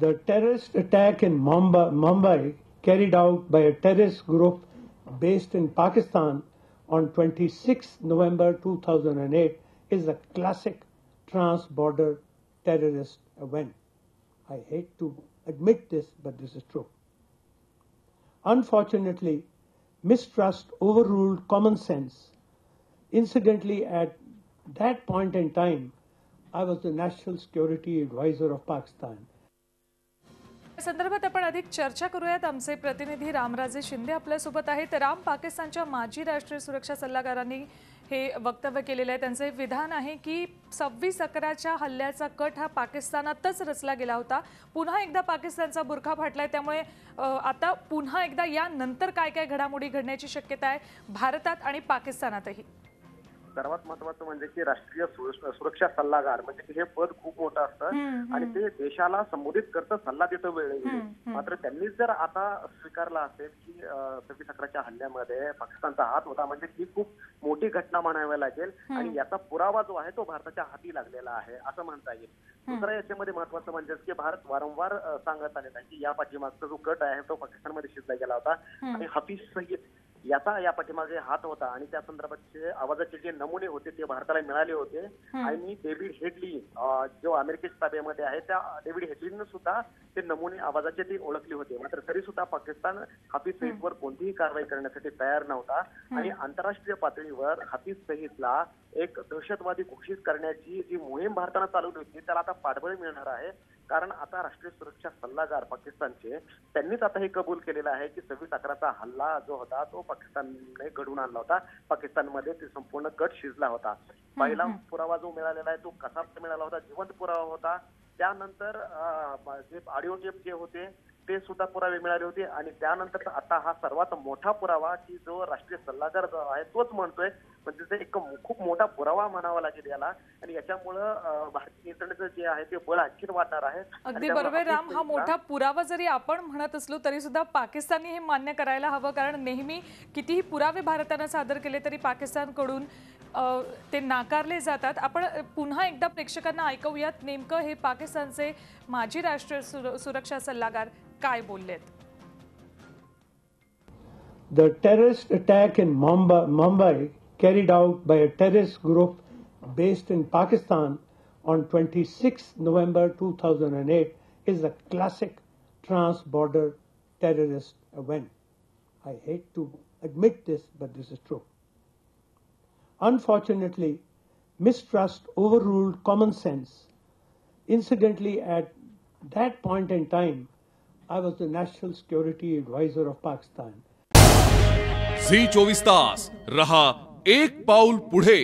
The terrorist attack in Mumbai, carried out by a terrorist group based in Pakistan on 26 November 2008, is a classic trans-border terrorist event. I hate to admit this, but this is true. Unfortunately, mistrust overruled common sense. Incidentally, at that point in time, I was the National Security Advisor of Pakistan. संदर्भात आपण अधिक चर्चा करूयात. आमचे प्रतिनिधी रामराजे शिंदे आपल्या सोबत आहेत. राम, पाकिस्तानच्या माजी राष्ट्रीय सुरक्षा सल्लागारांनी हे वक्तव्य केलेले आहे. त्यांचे विधान आहे की 26/11च्या हल्ल्याचा कट हा पाकिस्तानातच रचला गेला होता. पुन्हा एकदा पाकिस्तानचा बुरखा फाटलाय, त्यामुळे आता पुन्हा एकदा यानंतर काय काय घडामोडी घडण्याची शक्यता आहे भारतात आणि पाकिस्तानातही? सर्वात महत्त्वाचं म्हणजे की राष्ट्रीय सुरक्षा सल्लागार म्हणजे हे पद खूप मोठं असतं आणि ते देशाला संबोधित करतं, सल्ला देतं वेळोवेळी. मात्र त्यांनीच जर आता स्वीकारला असेल की 26/11च्या हल्ल्यामध्ये पाकिस्तानचा हात होता, म्हणजे ही खूप मोठी घटना म्हणावी लागेल आणि याचा पुरावा जो आहे तो भारताच्या हाती लागलेला आहे असं म्हणता येईल. दुसरा याच्यामध्ये महत्वाचं म्हणजे की भारत वारंवार सांगत आलेला आहे की या पाठीमागचा जो कट आहे तो पाकिस्तानमध्ये शिजला गेला होता आणि हफीज सईद याचा या पाठीमागे हात होता आणि त्या संदर्भातचे आवाजाचे जे नमुने होते ते भारताला मिळाले होते. आणि डेव्हिड हेडली जो अमेरिकेच्या ताब्यामध्ये आहे, त्या डेव्हिड हेडलीनं सुद्धा ते नमुने आवाजाचे ते ओळखले होते. मात्र तरी सुद्धा पाकिस्तान हफीज सईदवर कोणतीही कारवाई करण्यासाठी तयार नव्हता आणि आंतरराष्ट्रीय पातळीवर हफीज सईदला एक दहशतवादी घोषित करण्याची जी मोहीम भारतानं चालवली होती त्याला आता पाठबळ मिळणार आहे. कारण आता राष्ट्रीय सुरक्षा सल्लागार पाकिस्तानचे त्यांनीच आता हे कबूल केलेलं आहे की 26/11चा हल्ला जो होता तो पाकिस्तानने घडवून आणला होता. पाकिस्तानमध्ये ते संपूर्ण कट शिजला होता. पहिला पुरावा जो मिळालेला आहे तो कसा मिळाला होता, जिवंत पुरावा होता. त्यानंतर जे ऑडिओ टेप जे होते ते सुद्धा पुरावे मिळाले होते आणि त्यानंतर आता हा सर्वात मोठा पुरावा की जो राष्ट्रीय सल्लागार जो आहे तोच म्हणतोय, म्हणजे ते एक खूप मोठा पुरावा म्हणावा लागेल याला. आणि याच्यामुळं भारतीय यंत्रणेचं जे आहे ते बळ आणखी वाढणार आहे. अगदी बरोबर राम, हा मोठा पुरावा जरी आपण म्हणत असलो तरी सुद्धा पाकिस्तानने हे मान्य करायला हवं, कारण नेहमी कितीही पुरावे भारतानं सादर केले तरी पाकिस्तानकडून ते नाकारले जातात. आपण पुन्हा एकदा प्रेक्षकांना ऐकवूयात नेमकं हे पाकिस्तानचे माजी राष्ट्रीय सुरक्षा सल्लागार काय बोललेत. The terrorist attack in Mumbai, carried out by a terrorist group based in Pakistan on 26 November 2008, is a classic trans-border terrorist event. I hate to admit this, but this is true. Unfortunately, mistrust overruled common sense. Incidentally, at that point in time, I was the National Security Advisor of Pakistan. झी 24 तास रहा एक पाऊल पुढे.